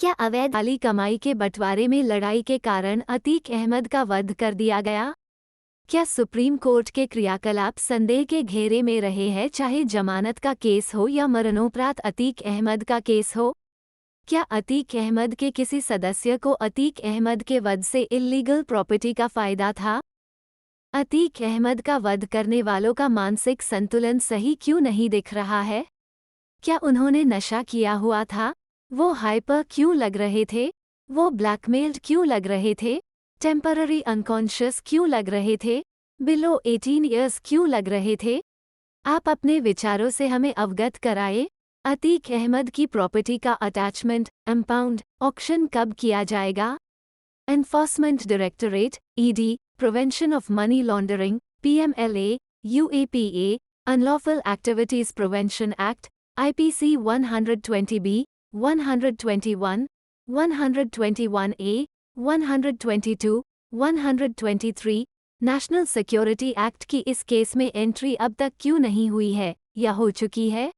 क्या अवैध काली कमाई के बंटवारे में लड़ाई के कारण अतीक अहमद का वध कर दिया गया? क्या सुप्रीम कोर्ट के क्रियाकलाप संदेह के घेरे में रहे हैं, चाहे जमानत का केस हो या मरणोपरांत अतीक अहमद का केस हो? क्या अतीक अहमद के किसी सदस्य को अतीक अहमद के वध से इल्लीगल प्रॉपर्टी का फायदा था? अतीक अहमद का वध करने वालों का मानसिक संतुलन सही क्यों नहीं दिख रहा है? क्या उन्होंने नशा किया हुआ था? वो हाइपर क्यों लग रहे थे? वो ब्लैकमेल्ड क्यों लग रहे थे? टेम्पररी अनकॉन्शियस क्यों लग रहे थे? बिलो 18 ईयर्स क्यों लग रहे थे? आप अपने विचारों से हमें अवगत कराए। अतीक अहमद की प्रॉपर्टी का अटैचमेंट, इम्पाउंड, ऑक्शन कब किया जाएगा? Enforcement directorate, ED, prevention of money laundering, PMLA, UAPA, unlawful activities prevention act, IPC 120B, 121, 121A, 122, 123, national security act की इस केस में एंट्री अब तक क्यों नहीं हुई है या हो चुकी है?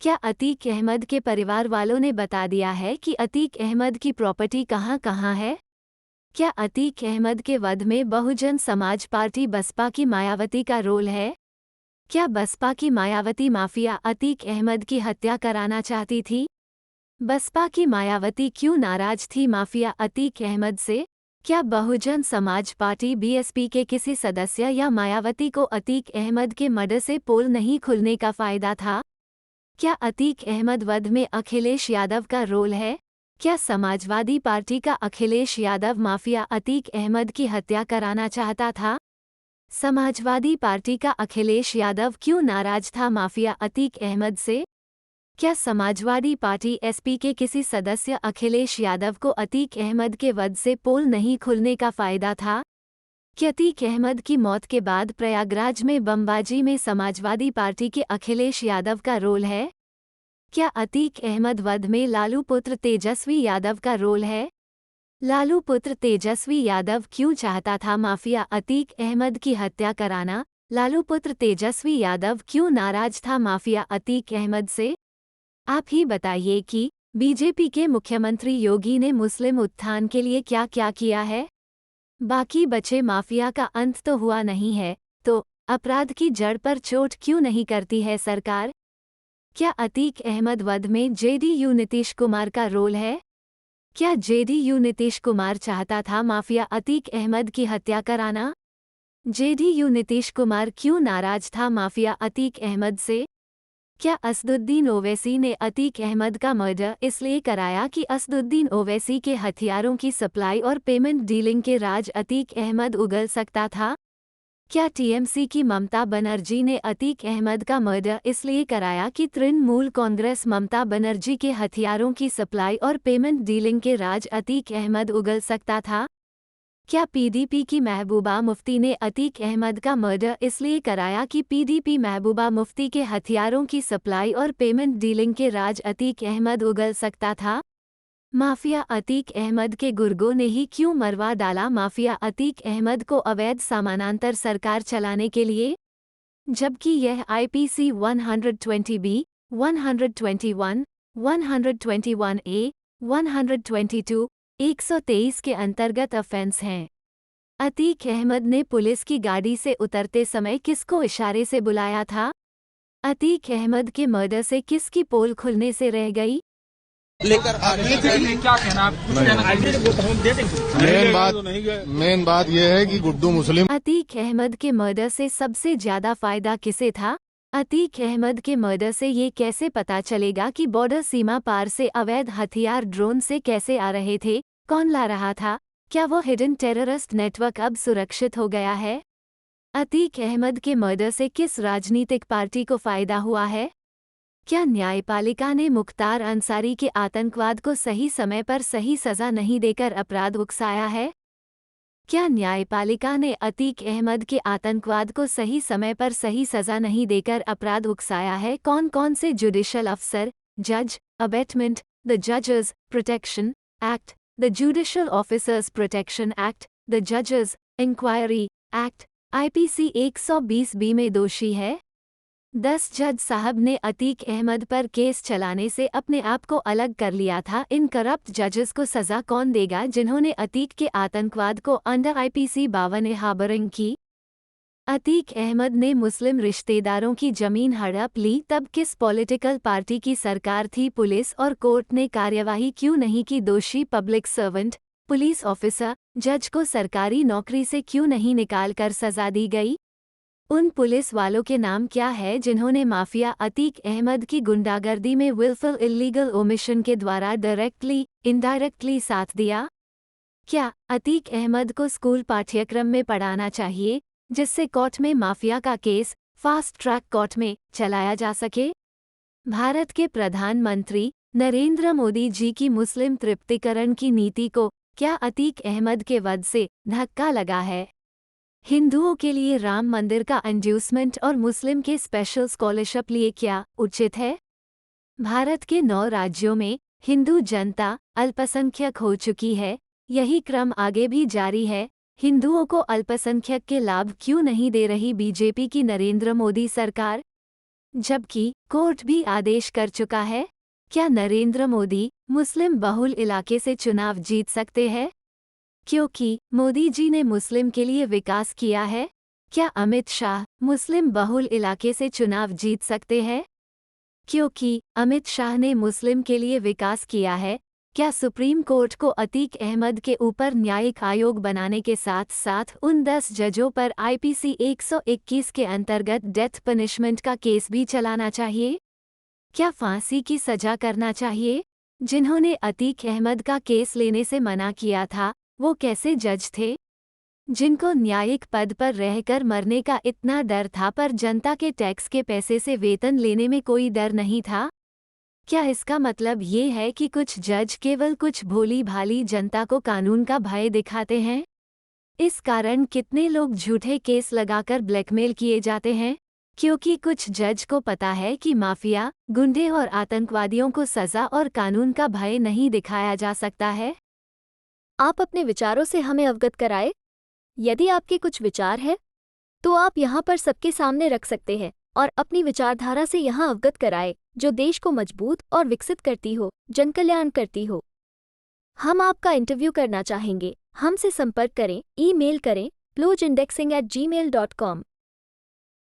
क्या अतीक अहमद के परिवार वालों ने बता दिया है कि अतीक अहमद की प्रॉपर्टी कहाँ है? क्या अतीक अहमद के वध में बहुजन समाज पार्टी बसपा की मायावती का रोल है? क्या बसपा की मायावती माफिया अतीक अहमद की हत्या कराना चाहती थी? बसपा की मायावती क्यों नाराज थी माफिया अतीक अहमद से? क्या बहुजन समाज पार्टी बीएसपी के किसी सदस्य या मायावती को अतीक अहमद के मर्डर से पोल नहीं खुलने का फायदा था? क्या अतीक अहमद वध में अखिलेश यादव का रोल है? क्या समाजवादी पार्टी का अखिलेश यादव माफिया अतीक अहमद की हत्या कराना चाहता था? समाजवादी पार्टी का अखिलेश यादव क्यों नाराज था माफिया अतीक अहमद से? क्या समाजवादी पार्टी एसपी के किसी सदस्य अखिलेश यादव को अतीक अहमद के वध से पोल नहीं खुलने का फायदा था? क्या अतीक अहमद की मौत के बाद प्रयागराज में बमबाजी में समाजवादी पार्टी के अखिलेश यादव का रोल है? क्या अतीक अहमद वध में लालू पुत्र तेजस्वी यादव का रोल है? लालू पुत्र तेजस्वी यादव क्यों चाहता था माफिया अतीक अहमद की हत्या कराना? लालू पुत्र तेजस्वी यादव क्यों नाराज था माफिया अतीक अहमद से? आप ही बताइए कि बीजेपी के मुख्यमंत्री योगी ने मुस्लिम उत्थान के लिए क्या क्या किया है? बाकी बचे माफिया का अंत तो हुआ नहीं है, तो अपराध की जड़ पर चोट क्यों नहीं करती है सरकार? क्या अतीक अहमद वध में जेडीयू नीतीश कुमार का रोल है? क्या जेडीयू नीतीश कुमार चाहता था माफिया अतीक अहमद की हत्या कराना? जेडीयू नीतीश कुमार क्यों नाराज था माफिया अतीक अहमद से? क्या असदुद्दीन ओवैसी ने अतीक अहमद का मर्डर इसलिए कराया कि असदुद्दीन ओवैसी के हथियारों की सप्लाई और पेमेंट डीलिंग के राज अतीक अहमद उगल सकता था? क्या टीएमसी की ममता बनर्जी ने अतीक अहमद का मर्डर इसलिए कराया कि तृणमूल कांग्रेस ममता बनर्जी के हथियारों की सप्लाई और पेमेंट डीलिंग के राज अतीक अहमद उगल सकता था? क्या पीडीपी की महबूबा मुफ्ती ने अतीक अहमद का मर्डर इसलिए कराया कि पीडीपी महबूबा मुफ्ती के हथियारों की सप्लाई और पेमेंट डीलिंग के राज अतीक अहमद उगल सकता था? माफिया अतीक अहमद के गुर्गों ने ही क्यों मरवा डाला माफिया अतीक अहमद को अवैध समानांतर सरकार चलाने के लिए? जबकि यह आईपीसी 120B, 121, 121A, 122, 123 के अंतर्गत ऑफेंस हैं। अतीक अहमद ने पुलिस की गाड़ी से उतरते समय किसको इशारे से बुलाया था? अतीक अहमद के मर्डर से किसकी पोल खुलने से रह गई? लेकर आ रहे हैं क्या कहना आप? मेन बात यह है कि गुड्डू मुस्लिम। अतीक अहमद के मर्डर से सबसे ज्यादा फायदा किसे था? अतीक अहमद के मर्डर से ये कैसे पता चलेगा कि बॉर्डर सीमा पार से अवैध हथियार ड्रोन से कैसे आ रहे थे? कौन ला रहा था? क्या वो हिडन टेररिस्ट नेटवर्क अब सुरक्षित हो गया है? अतीक अहमद के मर्डर से किस राजनीतिक पार्टी को फायदा हुआ है? क्या न्यायपालिका ने मुख्तार अंसारी के आतंकवाद को सही समय पर सही सजा नहीं देकर अपराध उकसाया है? क्या न्यायपालिका ने अतीक अहमद के आतंकवाद को सही समय पर सही सजा नहीं देकर अपराध उकसाया है? कौन कौन से जुडिशियल अफसर, जज, अबेटमेंट, द जजेस protection act, the judicial officers protection act, the जजेस इंक्वायरी एक्ट, आईपीसी 120B में दोषी है? 10 जज साहब ने अतीक अहमद पर केस चलाने से अपने आप को अलग कर लिया था। इन करप्ट जजेस को सजा कौन देगा जिन्होंने अतीक के आतंकवाद को अंडर IPC 52 हार्बरिंग की। अतीक अहमद ने मुस्लिम रिश्तेदारों की जमीन हड़प ली, तब किस पॉलिटिकल पार्टी की सरकार थी? पुलिस और कोर्ट ने कार्यवाही क्यों नहीं की? दोषी पब्लिक सर्वेंट, पुलिस ऑफिसर, जज को सरकारी नौकरी से क्यों नहीं निकालकर सजा दी गई? उन पुलिस वालों के नाम क्या है जिन्होंने माफिया अतीक अहमद की गुंडागर्दी में विलफुल इल्लीगल ओमिशन के द्वारा डायरेक्टली इनडायरेक्टली साथ दिया? क्या अतीक अहमद को स्कूल पाठ्यक्रम में पढ़ाना चाहिए जिससे कोर्ट में माफिया का केस फास्ट ट्रैक कोर्ट में चलाया जा सके? भारत के प्रधानमंत्री नरेंद्र मोदी जी की मुस्लिम तृप्तिकरण की नीति को क्या अतीक अहमद के वध से धक्का लगा है? हिंदुओं के लिए राम मंदिर का इंड्यूसमेंट और मुस्लिम के स्पेशल स्कॉलरशिप लिए क्या उचित है? भारत के 9 राज्यों में हिंदू जनता अल्पसंख्यक हो चुकी है, यही क्रम आगे भी जारी है। हिंदुओं को अल्पसंख्यक के लाभ क्यों नहीं दे रही बीजेपी की नरेंद्र मोदी सरकार, जबकि कोर्ट भी आदेश कर चुका है? क्या नरेंद्र मोदी मुस्लिम बहुल इलाके से चुनाव जीत सकते हैं क्योंकि मोदी जी ने मुस्लिम के लिए विकास किया है? क्या अमित शाह मुस्लिम बहुल इलाके से चुनाव जीत सकते हैं क्योंकि अमित शाह ने मुस्लिम के लिए विकास किया है? क्या सुप्रीम कोर्ट को अतीक अहमद के ऊपर न्यायिक आयोग बनाने के साथ साथ उन 10 जजों पर IPC 121 के अंतर्गत डेथ पनिशमेंट का केस भी चलाना चाहिए? क्या फांसी की सजा करना चाहिए? जिन्होंने अतीक अहमद का केस लेने से मना किया था वो कैसे जज थे जिनको न्यायिक पद पर रहकर मरने का इतना डर था पर जनता के टैक्स के पैसे से वेतन लेने में कोई डर नहीं था? क्या इसका मतलब ये है कि कुछ जज केवल कुछ भोली भाली जनता को कानून का भय दिखाते हैं? इस कारण कितने लोग झूठे केस लगाकर ब्लैकमेल किए जाते हैं क्योंकि कुछ जज को पता है कि माफिया, गुंडे और आतंकवादियों को सजा और कानून का भय नहीं दिखाया जा सकता है। आप अपने विचारों से हमें अवगत कराए। यदि आपके कुछ विचार है तो आप यहाँ पर सबके सामने रख सकते हैं और अपनी विचारधारा से यहाँ अवगत कराए जो देश को मजबूत और विकसित करती हो, जनकल्याण करती हो। हम आपका इंटरव्यू करना चाहेंगे। हमसे संपर्क करें, ईमेल करें plogeindexing@gmail.com।